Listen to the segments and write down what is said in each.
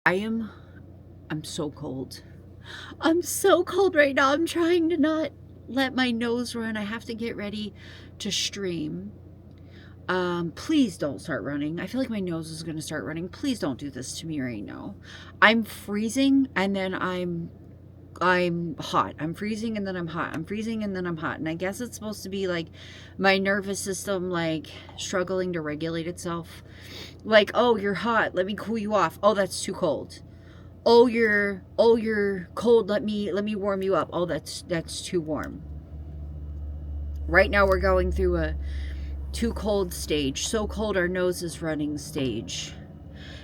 I'm so cold. I'm so cold right now. I'm trying to not let my nose run. I have to get ready to stream. Please don't start running. I feel like my nose is going to start running. Please don't do this to me right now. I'm freezing and then I'm hot. I'm freezing and then I'm hot. I'm freezing and then I'm hot. And I guess it's supposed to be like my nervous system like struggling to regulate itself. Like, oh, you're hot. Let me cool you off. Oh, that's too cold. Oh, you're cold. Let me warm you up. Oh, that's too warm. Right now we're going through a too cold stage. So cold our nose is running stage.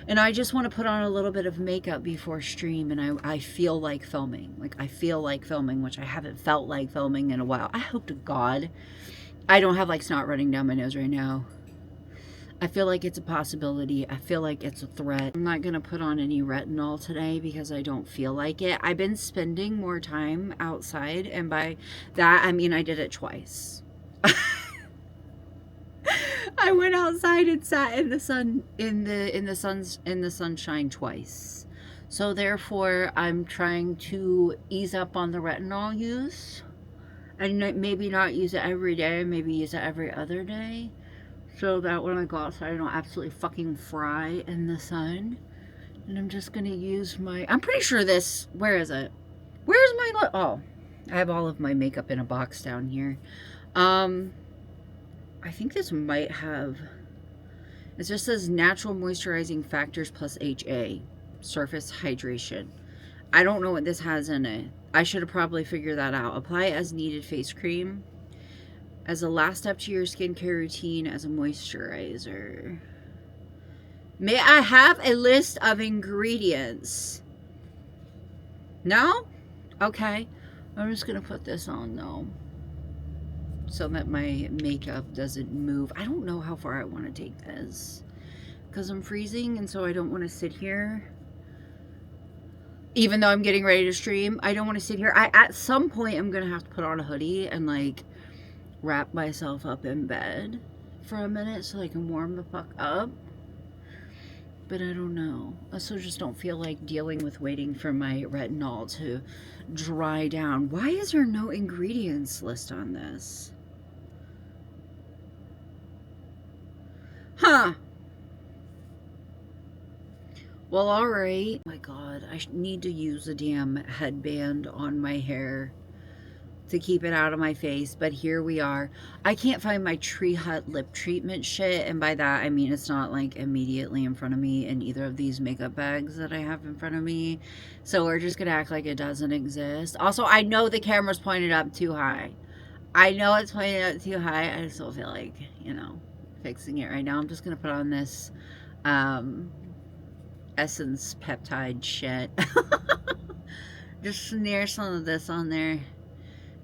And I just want to put on a little bit of makeup before stream, and I feel like filming. Like, I feel like filming, which I haven't felt like filming in a while. I hope to God I don't have, like, snot running down my nose right now. I feel like it's a possibility. I feel like it's a threat. I'm not going to put on any retinol today because I don't feel like it. I've been spending more time outside, and by that, I mean I did it twice. I went outside and sat in the sun in the sunshine twice. So therefore, I'm trying to ease up on the retinol use, and maybe not use it every day. Maybe use it every other day, so that when I go outside, I don't absolutely fucking fry in the sun. And I'm just gonna use my. I'm pretty sure this. Where is it? Where's my? Oh, I have all of my makeup in a box down here. I think this might have, it just says natural moisturizing factors plus HA, surface hydration. I don't know what this has in it. I should have probably figured that out. Apply as needed face cream as a last step to your skincare routine as a moisturizer. May I have a list of ingredients? No? Okay. I'm just going to put this on though, so that my makeup doesn't move. I don't know how far I want to take this because I'm freezing, and so I don't want to sit here. Even though I'm getting ready to stream, I don't want to sit here. At some point, I'm going to have to put on a hoodie and like wrap myself up in bed for a minute so I can warm the fuck up. But I don't know. I also just don't feel like dealing with waiting for my retinol to dry down. Why is there no ingredients list on this? Huh. Well, alright. Oh my God, I need to use a damn headband on my hair to keep it out of my face, but here we are. I can't find my Tree Hut lip treatment shit, and by that I mean it's not like immediately in front of me in either of these makeup bags that I have in front of me, so we're just gonna act like it doesn't exist. Also, I know the camera's pointed up too high. I know it's pointed up too high. I just don't feel like, you know, fixing it right now. I'm just gonna put on this Essence peptide shit. Just smear some of this on there.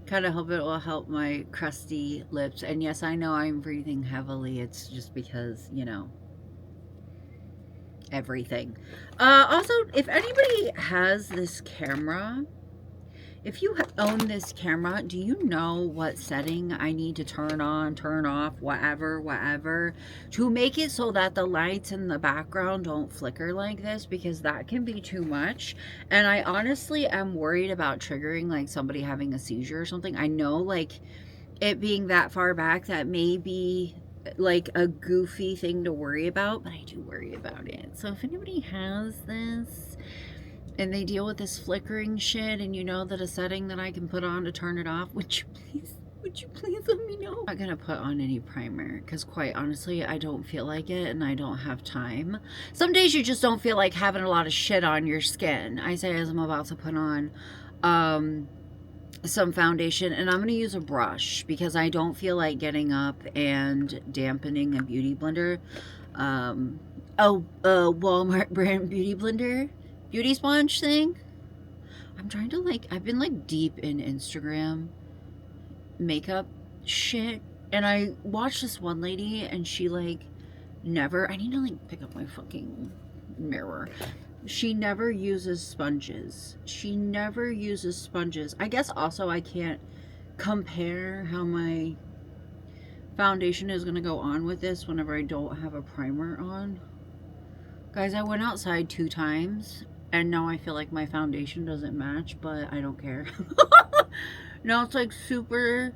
Kind of hope it will help my crusty lips. And yes, I know I'm breathing heavily. It's just because, you know, everything. Also, if anybody has this camera, if you own this camera, do you know what setting I need to turn on, turn off, whatever, to make it so that the lights in the background don't flicker like this? Because that can be too much. And I honestly am worried about triggering like somebody having a seizure or something. I know like it being that far back, that may be like a goofy thing to worry about, but I do worry about it. So if anybody has this and they deal with this flickering shit, and you know that a setting that I can put on to turn it off, would you please let me know? I'm not gonna put on any primer because quite honestly I don't feel like it and I don't have time. Some days you just don't feel like having a lot of shit on your skin. I say as I'm about to put on some foundation, and I'm gonna use a brush because I don't feel like getting up and dampening a beauty blender. Walmart brand beauty blender, beauty sponge thing. I'm trying to like, I've been like deep in Instagram makeup shit, and I watched this one lady and she like never, I need to like pick up my fucking mirror. She never uses sponges. She never uses sponges. I guess also I can't compare how my foundation is going to go on with this whenever I don't have a primer on. Guys, I went outside 2 times and now I feel like my foundation doesn't match, but I don't care. Now it's like super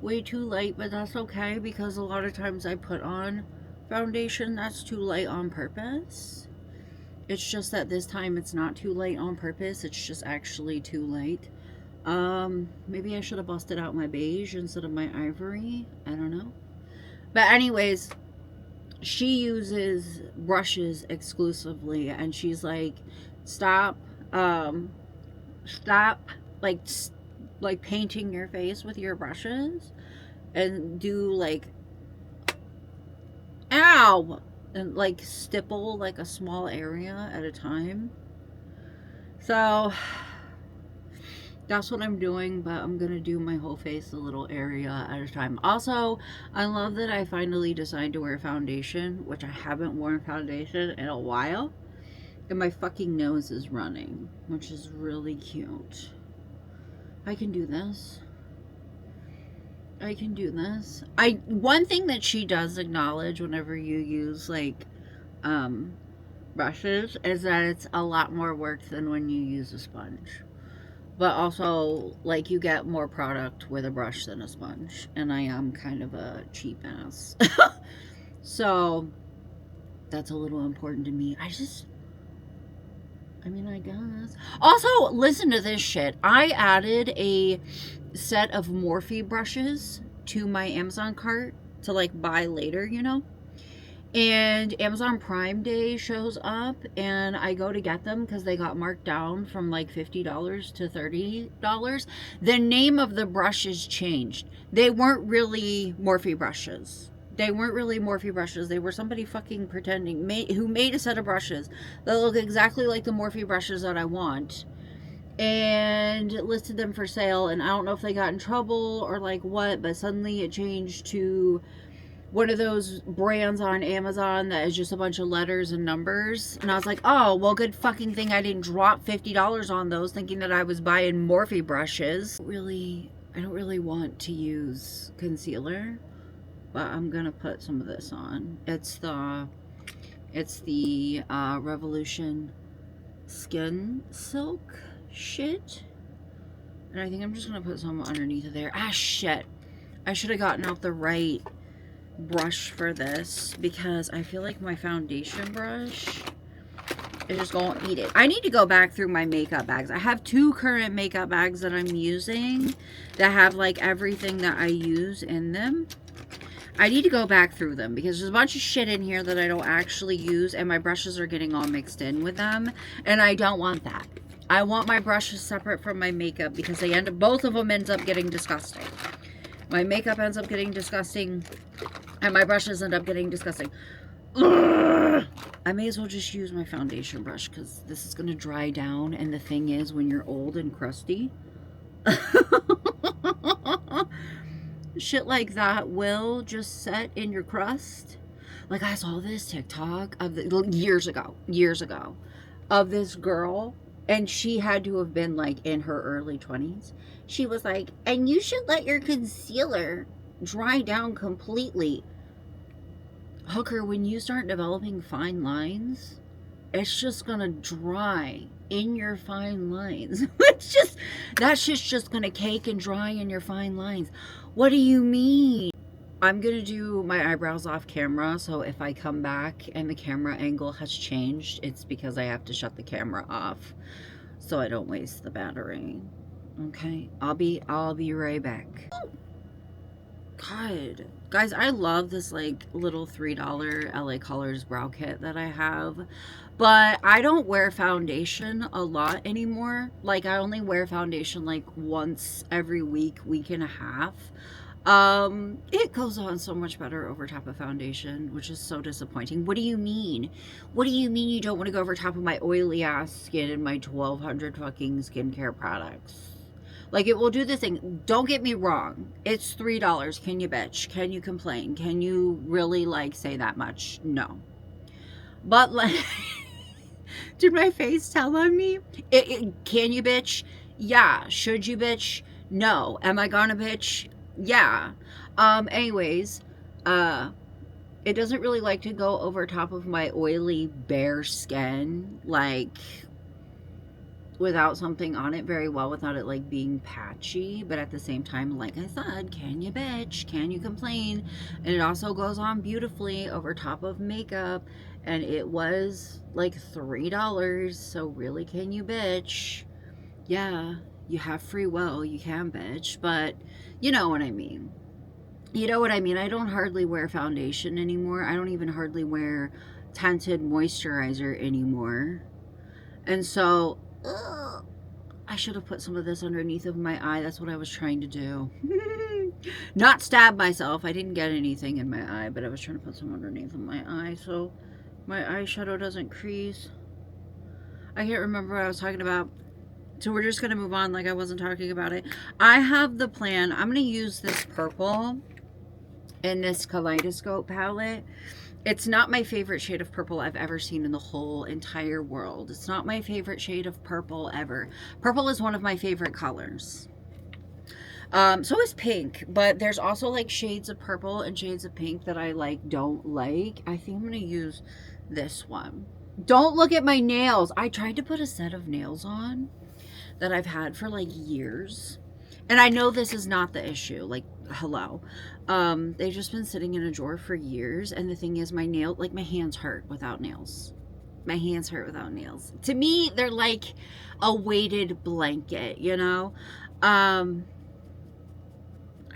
way too light, but that's okay because a lot of times I put on foundation that's too light on purpose. It's just that this time it's not too light on purpose. It's just actually too light. Maybe I should have busted out my beige instead of my ivory. I don't know. But anyways, she uses brushes exclusively and she's like, stop like painting your face with your brushes and do like, ow, and like stipple like a small area at a time. So that's what I'm doing, but I'm gonna do my whole face a little area at a time. Also, I love that I finally decided to wear foundation, which I haven't worn foundation in a while, and my fucking nose is running, which is really cute. I can do this. I can do this. One thing that she does acknowledge whenever you use like brushes is that it's a lot more work than when you use a sponge. But also, like, you get more product with a brush than a sponge. And I am kind of a cheap ass. So, that's a little important to me. I guess. Also, listen to this shit. I added a set of Morphe brushes to my Amazon cart to, like, buy later, you know? And Amazon Prime Day shows up and I go to get them because they got marked down from like $50 to $30. The name of the brushes changed. They weren't really Morphe brushes. They were somebody fucking pretending who made a set of brushes that look exactly like the Morphe brushes that I want and listed them for sale. And I don't know if they got in trouble or like what, but suddenly it changed to one of those brands on Amazon that is just a bunch of letters and numbers. And I was like, oh, well, good fucking thing I didn't drop $50 on those thinking that I was buying Morphe brushes. I don't really want to use concealer, but I'm gonna put some of this on. It's the Revolution Skin Silk shit. And I think I'm just gonna put some underneath of there. Ah, shit. I should have gotten out the right brush for this because I feel like my foundation brush is just gonna eat it. I need to go back through my makeup bags. I have 2 current makeup bags that I'm using that have like everything that I use in them. I need to go back through them because there's a bunch of shit in here that I don't actually use and my brushes are getting all mixed in with them and I don't want that. I want my brushes separate from my makeup because both of them ends up getting disgusting. My makeup ends up getting disgusting and my brushes end up getting disgusting. Ugh. I may as well just use my foundation brush because this is going to dry down. And the thing is, when you're old and crusty, shit like that will just set in your crust. Like I saw this TikTok of years ago, of this girl. And she had to have been like in her early 20s. She was like, and you should let your concealer dry down completely. Hooker, when you start developing fine lines, it's just gonna dry in your fine lines. That shit's just gonna cake and dry in your fine lines. What do you mean? I'm gonna do my eyebrows off camera, so if I come back and the camera angle has changed, it's because I have to shut the camera off so I don't waste the battery. Okay, I'll be right back. God, guys, I love this like little $3 LA Colors brow kit that I have, but I don't wear foundation a lot anymore. Like I only wear foundation like once every week and a half. It goes on so much better over top of foundation, which is so disappointing. What do you mean? What do you mean you don't want to go over top of my oily ass skin and my 1,200 fucking skincare products? Like, it will do the thing. Don't get me wrong. It's $3. Can you bitch? Can you complain? Can you really, like, say that much? No. But, like, did my face tell on me? Can you bitch? Yeah. Should you bitch? No. Am I gonna bitch? Yeah. Anyways, It doesn't really like to go over top of my oily, bare skin, like, without something on it very well, without it, like, being patchy. But at the same time, like I said, can you bitch? Can you complain? And it also goes on beautifully over top of makeup. And it was, like, $3. So really, can you bitch? Yeah, you have free will. You can bitch. But you know what I mean. You know what I mean? I don't hardly wear foundation anymore. I don't even hardly wear tinted moisturizer anymore. And so, I should have put some of this underneath of my eye. That's what I was trying to do. Not stab myself. I didn't get anything in my eye, but I was trying to put some underneath of my eye so my eyeshadow doesn't crease. I can't remember what I was talking about. So we're just going to move on like I wasn't talking about it. I have the plan. I'm going to use this purple in this Kaleidoscope palette. It's not my favorite shade of purple I've ever seen in the whole entire world. It's not my favorite shade of purple ever. Purple is one of my favorite colors. So is pink, but there's also like shades of purple and shades of pink that I like don't like. I think I'm going to use this one. Don't look at my nails. I tried to put a set of nails on that I've had for like years. And I know this is not the issue. Like, hello. They've just been sitting in a drawer for years. And the thing is, my nail, like my hands hurt without nails. My hands hurt without nails. To me, they're like a weighted blanket, you know?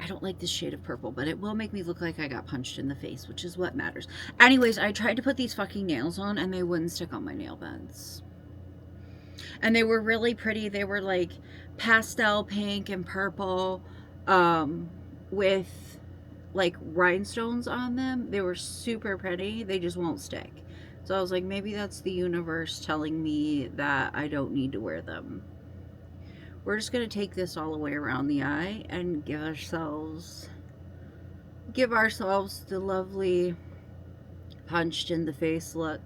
I don't like this shade of purple, but it will make me look like I got punched in the face, which is what matters. Anyways, I tried to put these fucking nails on and they wouldn't stick on my nail beds. And they were really pretty. They were like pastel pink and purple with like rhinestones on them. They were super pretty. They just won't stick. So I was like, maybe that's the universe telling me that I don't need to wear them. We're just going to take this all the way around the eye and give ourselves the lovely punched in the face look.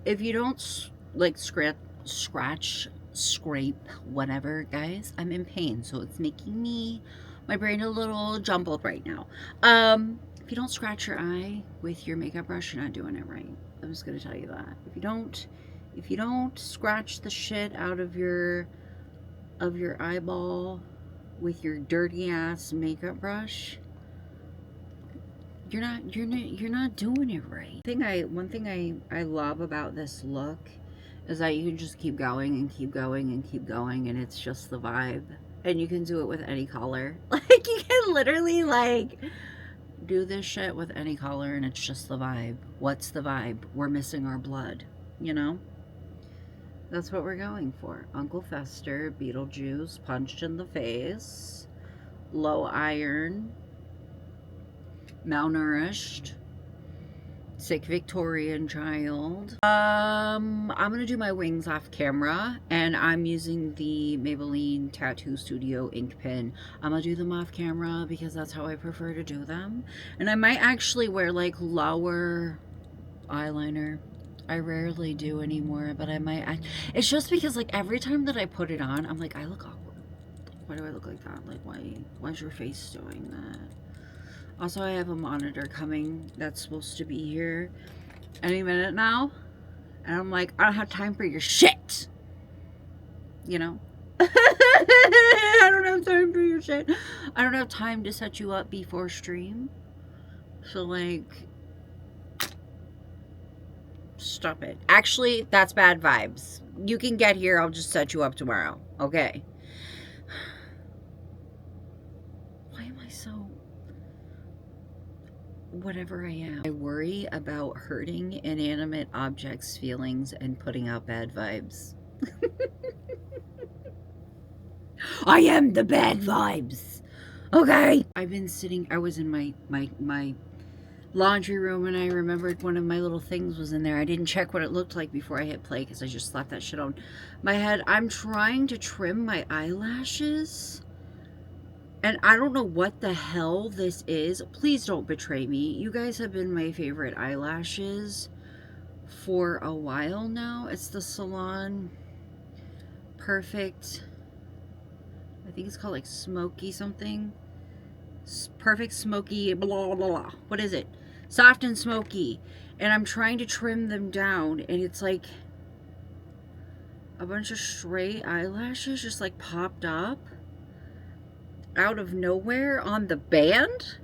If you don't like scratch, scrape, whatever, guys, I'm in pain, so it's making my brain a little jumbled right now. If you don't scratch your eye with your makeup brush, you're not doing it right. I'm just gonna tell you that. If you don't scratch the shit out of your eyeball with your dirty ass makeup brush, you're not doing it right. One thing I love about this look is that you can just keep going and keep going and keep going, and it's just the vibe. And you can do it with any color. Like, you can literally like do this shit with any color and it's just the vibe. What's the vibe? We're missing our blood, you know? That's what we're going for. Uncle Fester, Beetlejuice, punched in the face, low iron, malnourished, sick Victorian child. I'm gonna do my wings off camera, and I'm using the Maybelline Tattoo Studio ink pen. I'm gonna do them off camera because that's how I prefer to do them. And I might actually wear like lower eyeliner. I rarely do anymore, but I might. It's just because like every time that I put it on, I'm like, I look awkward. Why do I look like that? Like, why's your face doing that? Also, I have a monitor coming that's supposed to be here any minute now. And I'm like, I don't have time for your shit. You know? I don't have time for your shit. I don't have time to set you up before stream. So, like, stop it. Actually, that's bad vibes. You can get here. I'll just set you up tomorrow. Okay? Why am I so... whatever I am? I worry about hurting inanimate objects' feelings and putting out bad vibes. I am the bad vibes. Okay? I've been sitting... I was in my laundry room and I remembered one of my little things was in there. I didn't check what it looked like before I hit play because I just slapped that shit on my head. I'm trying to trim my eyelashes and I don't know what the hell this is. Please don't betray me. You guys have been my favorite eyelashes for a while now. It's the Salon Perfect, I think it's called like Smoky something. Perfect Smoky blah blah blah. What is it? soft and smoky. And I'm trying to trim them down, and it's like a bunch of stray eyelashes just like popped up out of nowhere on the band.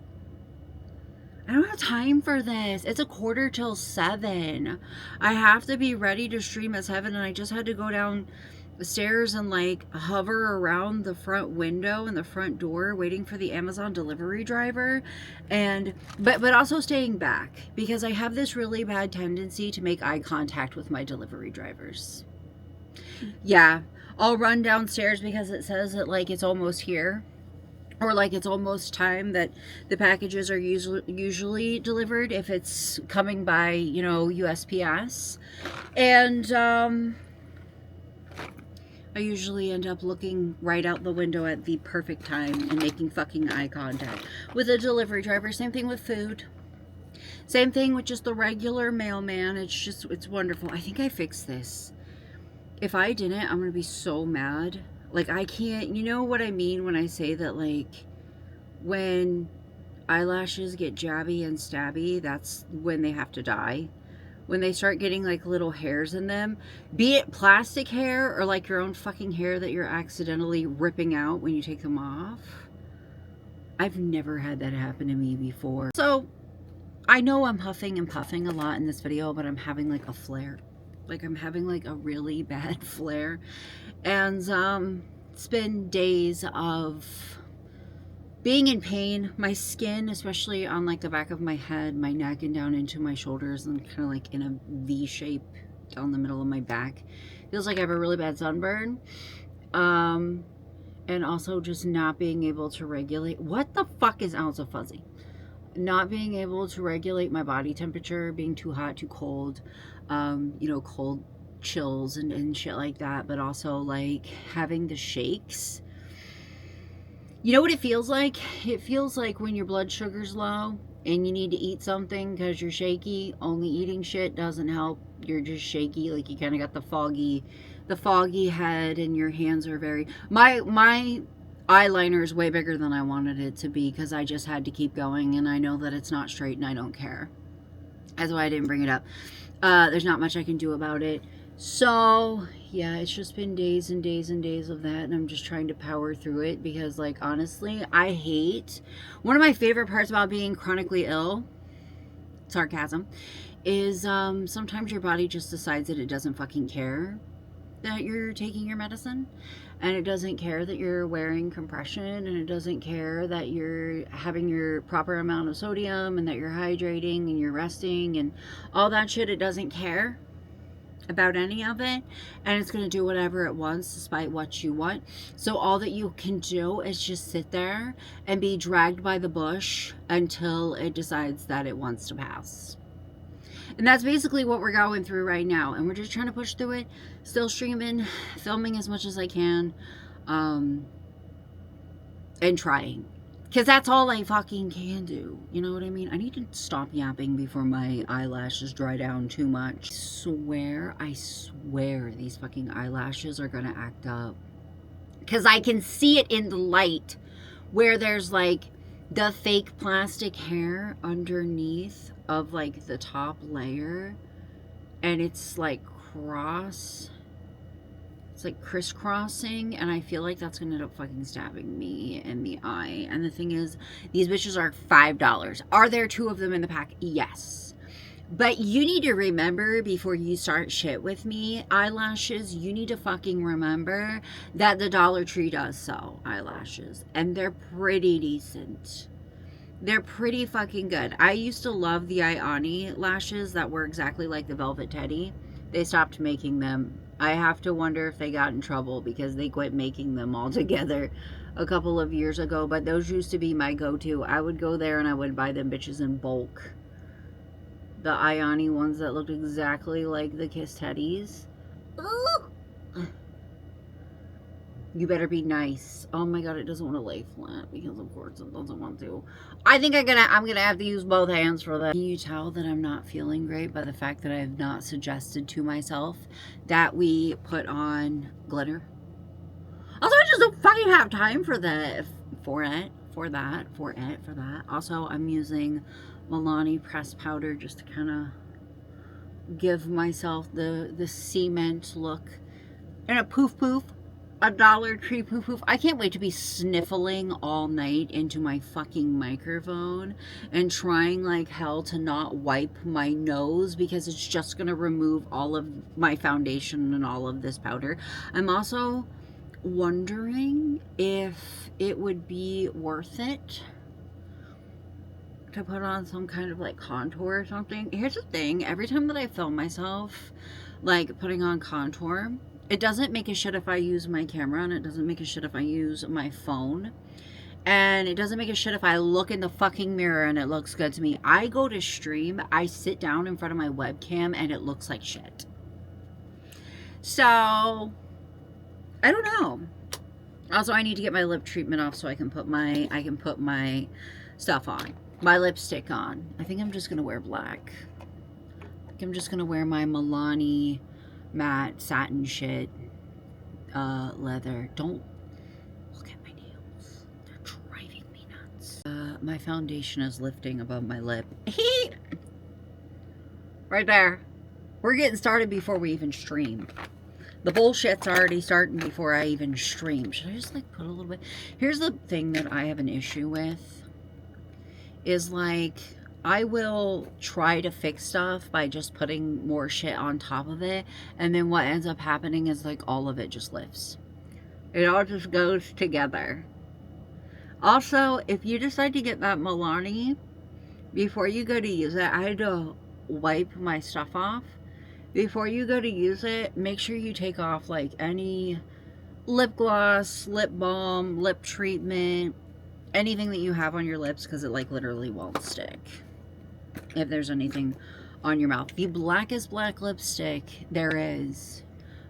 I don't have time for this. It's 6:45. I have to be ready to stream at 7, and I just had to go down the stairs and like hover around the front window and the front door waiting for the Amazon delivery driver, and but also staying back because I have this really bad tendency to make eye contact with my delivery drivers. Yeah, I'll run downstairs because it says that like it's almost here, or like it's almost time that the packages are usually delivered if it's coming by, you know, USPS. And I usually end up looking right out the window at the perfect time and making fucking eye contact with a delivery driver. Same thing with food. Same thing with just the regular mailman. It's wonderful. I think I fixed this. If I didn't, I'm gonna be so mad. Like, I can't, you know what I mean when I say that, like, when eyelashes get jabby and stabby, that's when they have to die. When they start getting, like, little hairs in them, be it plastic hair or, like, your own fucking hair that you're accidentally ripping out when you take them off. I've never had that happen to me before. So, I know I'm huffing and puffing a lot in this video, but I'm having, like, a flare. Like, I'm having, like, a really bad flare. And it's been days of being in pain. My skin, especially on like the back of my head, my neck, and down into my shoulders, and kind of like in a V shape down the middle of my back, feels like I have a really bad sunburn. And also just not being able to regulate, what the fuck is out so fuzzy? Not being able to regulate my body temperature, being too hot, too cold, you know, cold chills and shit like that, but also like having the shakes. You know what it feels like? It feels like when your blood sugar's low and you need to eat something because you're shaky. Only eating shit doesn't help. You're just shaky, like you kind of got the foggy head, and your hands are very, my eyeliner is way bigger than I wanted it to be because I just had to keep going, and I know that it's not straight and I don't care. That's why I didn't bring it up. There's not much I can do about it. So, yeah, it's just been days and days and days of that, and I'm just trying to power through it because, like, honestly, I hate... One of my favorite parts about being chronically ill, sarcasm, is sometimes your body just decides that it doesn't fucking care that you're taking your medicine, and it doesn't care that you're wearing compression, and it doesn't care that you're having your proper amount of sodium, and that you're hydrating, and you're resting, and all that shit. It doesn't care about any of it, and it's going to do whatever it wants despite what you want. So all that you can do is just sit there and be dragged by the bush until it decides that it wants to pass. And that's basically what we're going through right now, and we're just trying to push through it. Still streaming, filming as much as I can, and trying, because that's all I fucking can do. You know what I mean? I need to stop yapping before my eyelashes dry down too much. I swear these fucking eyelashes are gonna act up, because I can see it in the light where there's like the fake plastic hair underneath of like the top layer, and it's like it's like crisscrossing, and I feel like that's gonna end up fucking stabbing me in the eye. And the thing is, these bitches are $5. Are there 2 of them in the pack? Yes. But you need to remember, before you start shit with me, eyelashes, you need to fucking remember that the Dollar Tree does sell eyelashes, and they're pretty decent. They're pretty fucking good. I used to love the Ioni lashes that were exactly like the Velvet Teddy. They stopped making them. I have to wonder if they got in trouble because they quit making them altogether a couple of years ago. But those used to be my go-to. I would go there and I would buy them bitches in bulk. The Ioni ones that looked exactly like the Kiss Teddies. Ooh. You better be nice. Oh my god, it doesn't want to lay flat because of course it doesn't want to. I think I'm gonna have to use both hands for that. Can you tell that I'm not feeling great by the fact that I have not suggested to myself that we put on glitter? Also, I just don't fucking have time for that. Also, I'm using Milani pressed powder just to kind of give myself the cement look. And a poof poof, a Dollar Tree poof poof. I can't wait to be sniffling all night into my fucking microphone and trying like hell to not wipe my nose because it's just gonna remove all of my foundation and all of this powder. I'm also wondering if it would be worth it to put on some kind of like contour or something. Here's the thing, every time that I film myself like putting on contour, it doesn't make a shit if I use my camera, and it doesn't make a shit if I use my phone, and it doesn't make a shit if I look in the fucking mirror and it looks good to me. I go to stream, I sit down in front of my webcam and it looks like shit. So I don't know. Also, I need to get my lip treatment off so I can put my stuff on. My lipstick on. I think I'm just gonna wear black. I think I'm just gonna wear my Milani matte satin shit leather. Don't look at my nails. They're driving me nuts. My foundation is lifting above my lip. Right there. We're getting started before we even stream. The bullshit's already starting before I even stream. Should I just like put a little bit? Here's the thing that I have an issue with. Is like, I will try to fix stuff by just putting more shit on top of it, and then what ends up happening is like all of it just lifts. It all just goes together. Also, if you decide to get that Milani, before you go to use it, I had to wipe my stuff off. Before you go to use it, make sure you take off like any lip gloss, lip balm, lip treatment, anything that you have on your lips, because it like literally won't stick if there's anything on your mouth. The blackest black lipstick there is,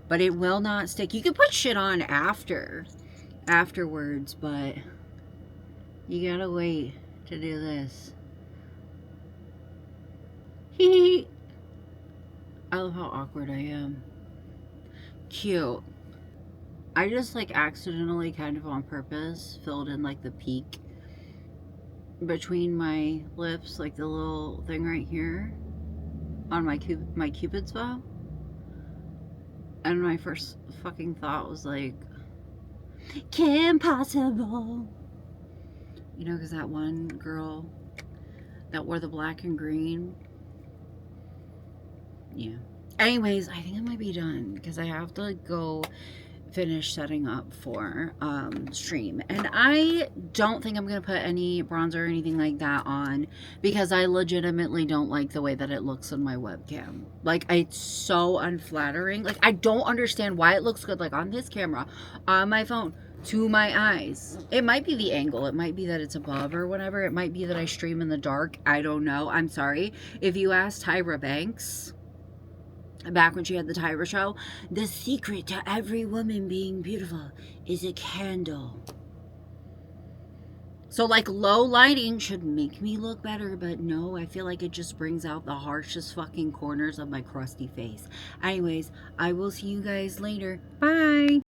but it will not stick. You can put shit on afterwards, but you gotta wait to do this. I love how awkward I am. Cute. I just like accidentally, kind of on purpose, filled in like the peak between my lips, like the little thing right here on my Cupid's bow. And my first fucking thought was like, Kim Possible. You know, because that one girl that wore the black and green. Yeah. Anyways, I think I might be done because I have to go finish setting up for stream, and I don't think I'm gonna put any bronzer or anything like that on because I legitimately don't like the way that it looks on my webcam. Like, it's so unflattering. Like, I don't understand why it looks good like on this camera, on my phone, to my eyes. It might be the angle, it might be that it's above or whatever, it might be that I stream in the dark. I don't know. I'm sorry. If you ask Tyra Banks back when she had the Tyra show, the secret to every woman being beautiful is a candle. So like low lighting should make me look better, but no, I feel like it just brings out the harshest fucking corners of my crusty face. Anyways, I will see you guys later. Bye.